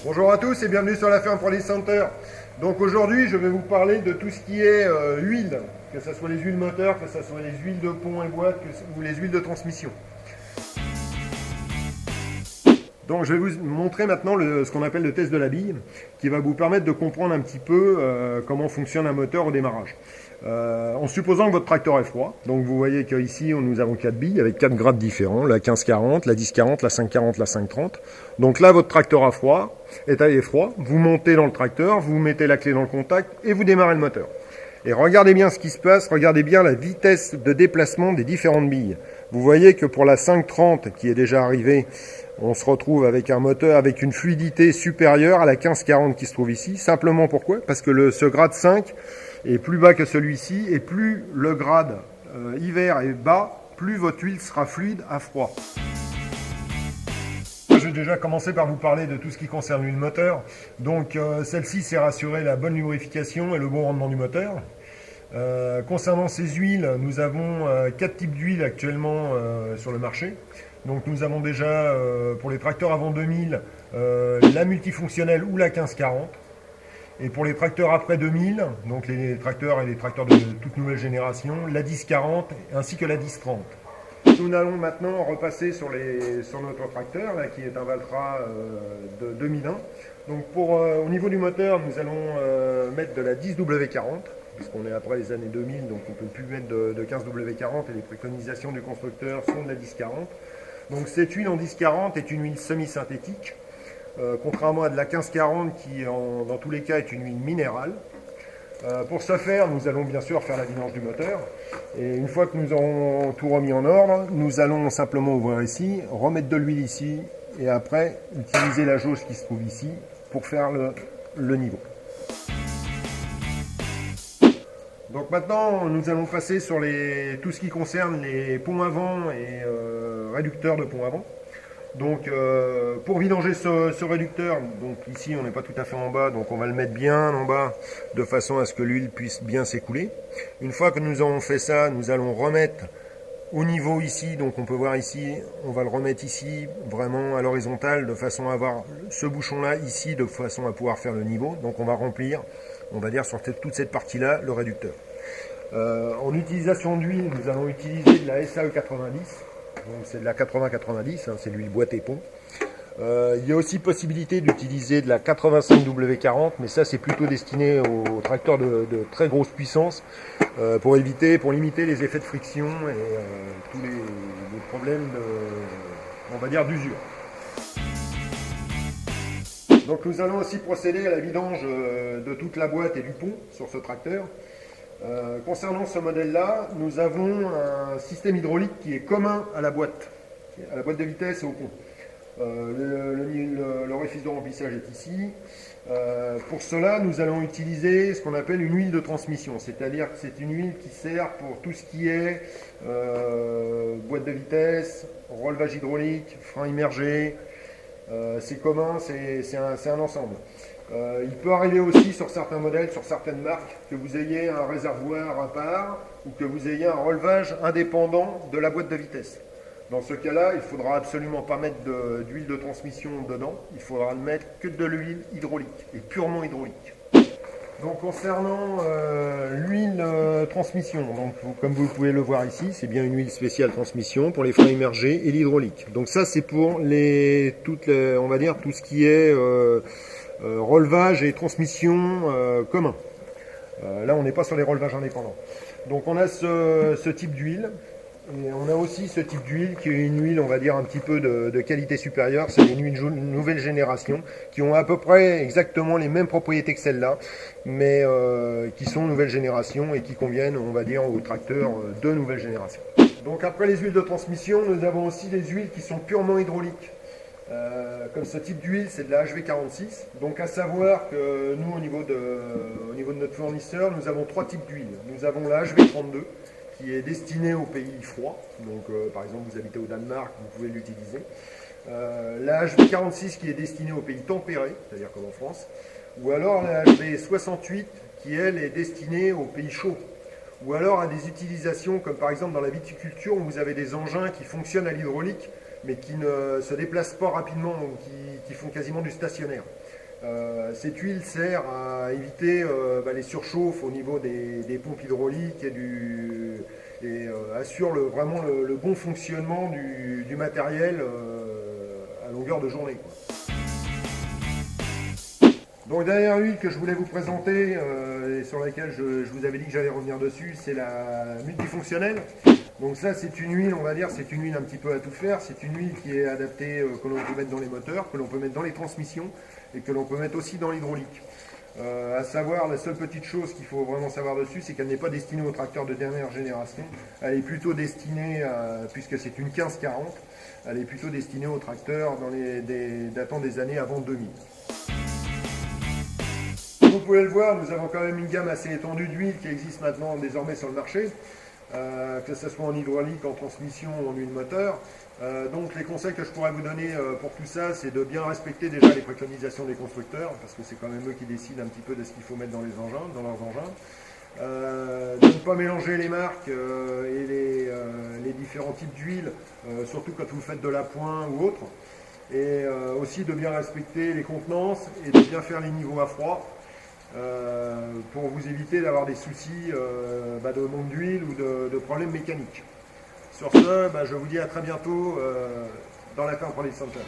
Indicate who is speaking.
Speaker 1: Bonjour à tous et bienvenue sur la ferme Produce Center. Donc aujourd'hui je vais vous parler de tout ce qui est huile, que ce soit les huiles moteurs, que ce soit les huiles de pont et boîte ou les huiles de transmission. Donc je vais vous montrer maintenant ce qu'on appelle le test de la bille, qui va vous permettre de comprendre un petit peu comment fonctionne un moteur au démarrage. En supposant que votre tracteur est froid, donc vous voyez qu'ici nous avons 4 billes avec 4 grades différents, la 1540, la 1040, la 540, la 530. Donc là votre tracteur est froid, vous montez dans le tracteur, vous mettez la clé dans le contact et vous démarrez le moteur. Et regardez bien ce qui se passe, regardez bien la vitesse de déplacement des différentes billes. Vous voyez que pour la 530 qui est déjà arrivée, on se retrouve avec un moteur avec une fluidité supérieure à la 1540 qui se trouve ici. Simplement pourquoi? Parce que ce grade 5 est plus bas que celui-ci, et plus le grade hiver est bas, plus votre huile sera fluide à froid. Je vais déjà commencer par vous parler de tout ce qui concerne l'huile moteur. Donc celle-ci, c'est rassurer la bonne lubrification et le bon rendement du moteur. Concernant ces huiles, nous avons 4 types d'huiles actuellement sur le marché. Donc nous avons déjà pour les tracteurs avant 2000 la multifonctionnelle ou la 1540. Et pour les tracteurs après 2000, donc les tracteurs et les tracteurs de toute nouvelle génération, la 1040 ainsi que la 1030. Nous allons maintenant repasser sur notre tracteur là, qui est un Valtra de 2001. Donc au niveau du moteur, nous allons mettre de la 10W40. Puisqu'on est après les années 2000, donc on ne peut plus mettre de 15W40 et les préconisations du constructeur sont de la 1040. Donc cette huile en 1040 est une huile semi-synthétique, contrairement à de la 1540 qui dans tous les cas est une huile minérale. Pour ce faire, nous allons bien sûr faire la vidange du moteur. Et une fois que nous aurons tout remis en ordre, nous allons simplement ouvrir ici, remettre de l'huile ici et après utiliser la jauge qui se trouve ici pour faire le niveau. Donc maintenant, nous allons passer sur tout ce qui concerne les ponts avant et réducteurs de ponts avant. Donc pour vidanger ce réducteur, donc ici on n'est pas tout à fait en bas, donc on va le mettre bien en bas de façon à ce que l'huile puisse bien s'écouler. Une fois que nous aurons fait ça, nous allons remettre au niveau ici, donc on peut voir ici, on va le remettre ici vraiment à l'horizontale de façon à avoir ce bouchon là ici de façon à pouvoir faire le niveau. Donc on va remplir, on va dire sur toute cette partie là, le réducteur. En utilisation d'huile, nous allons utiliser de la SAE 90, donc c'est de la 80-90, hein, c'est l'huile boîte et pont. Il y a aussi possibilité d'utiliser de la 85W40, mais ça c'est plutôt destiné aux tracteurs de très grosse puissance pour limiter les effets de friction et tous les problèmes on va dire d'usure. Donc nous allons aussi procéder à la vidange de toute la boîte et du pont sur ce tracteur. Concernant ce modèle-là, nous avons un système hydraulique qui est commun à la boîte de vitesse et au pont. L'orifice de remplissage est ici. Pour cela, nous allons utiliser ce qu'on appelle une huile de transmission, c'est-à-dire que c'est une huile qui sert pour tout ce qui est boîte de vitesse, relevage hydraulique, frein immergé. C'est commun, c'est un ensemble. Il peut arriver aussi sur certains modèles, sur certaines marques, que vous ayez un réservoir à part ou que vous ayez un relevage indépendant de la boîte de vitesse. Dans ce cas-là, il ne faudra absolument pas mettre d'huile de transmission dedans, il faudra ne mettre que de l'huile hydraulique, et purement hydraulique. Donc concernant l'huile transmission, donc, comme vous pouvez le voir ici, c'est bien une huile spéciale transmission pour les freins immergés et l'hydraulique. Donc ça c'est pour on va dire tout ce qui est relevage et transmission commun. Là on n'est pas sur les relevages indépendants. Donc on a ce type d'huile. Et on a aussi ce type d'huile qui est une huile, on va dire, un petit peu de qualité supérieure. C'est une huile nouvelle génération qui ont à peu près exactement les mêmes propriétés que celle-là, mais qui sont nouvelle génération et qui conviennent, on va dire, aux tracteurs de nouvelle génération. Donc après les huiles de transmission, nous avons aussi des huiles qui sont purement hydrauliques. Comme ce type d'huile, c'est de la HV46. Donc à savoir que nous, au niveau de notre fournisseur, nous avons 3 types d'huile. Nous avons la HV32. Qui est destiné aux pays froids, donc par exemple vous habitez au Danemark, vous pouvez l'utiliser. La HV46 qui est destinée aux pays tempérés, c'est-à-dire comme en France, ou alors la HV68 qui elle est destinée aux pays chauds, ou alors à des utilisations comme par exemple dans la viticulture où vous avez des engins qui fonctionnent à l'hydraulique mais qui ne se déplacent pas rapidement, qui font quasiment du stationnaire. Cette huile sert à éviter les surchauffes au niveau des pompes hydrauliques et assure vraiment le bon fonctionnement du matériel à longueur de journée, quoi. Donc dernière huile que je voulais vous présenter et sur laquelle je vous avais dit que j'allais revenir dessus, c'est la multifonctionnelle. Donc ça c'est une huile, on va dire, c'est une huile un petit peu à tout faire. C'est une huile qui est adaptée, que l'on peut mettre dans les moteurs, que l'on peut mettre dans les transmissions et que l'on peut mettre aussi dans l'hydraulique. À savoir, la seule petite chose qu'il faut vraiment savoir dessus, c'est qu'elle n'est pas destinée aux tracteurs de dernière génération. Elle est plutôt destinée, puisque c'est une 1540, elle est plutôt destinée aux tracteurs datant des années avant 2000. Vous pouvez le voir, nous avons quand même une gamme assez étendue d'huiles qui existe maintenant désormais sur le marché, que ce soit en hydraulique, en transmission ou en huile moteur. Donc les conseils que je pourrais vous donner pour tout ça, c'est de bien respecter déjà les préconisations des constructeurs, parce que c'est quand même eux qui décident un petit peu de ce qu'il faut mettre dans leurs engins. De ne pas mélanger les marques et les différents types d'huile, surtout quand vous faites de l'appoint ou autre. Et aussi de bien respecter les contenances et de bien faire les niveaux à froid. Pour vous éviter d'avoir des soucis de manque d'huile ou de problèmes mécaniques. Sur ce, je vous dis à très bientôt dans la Car Product Center.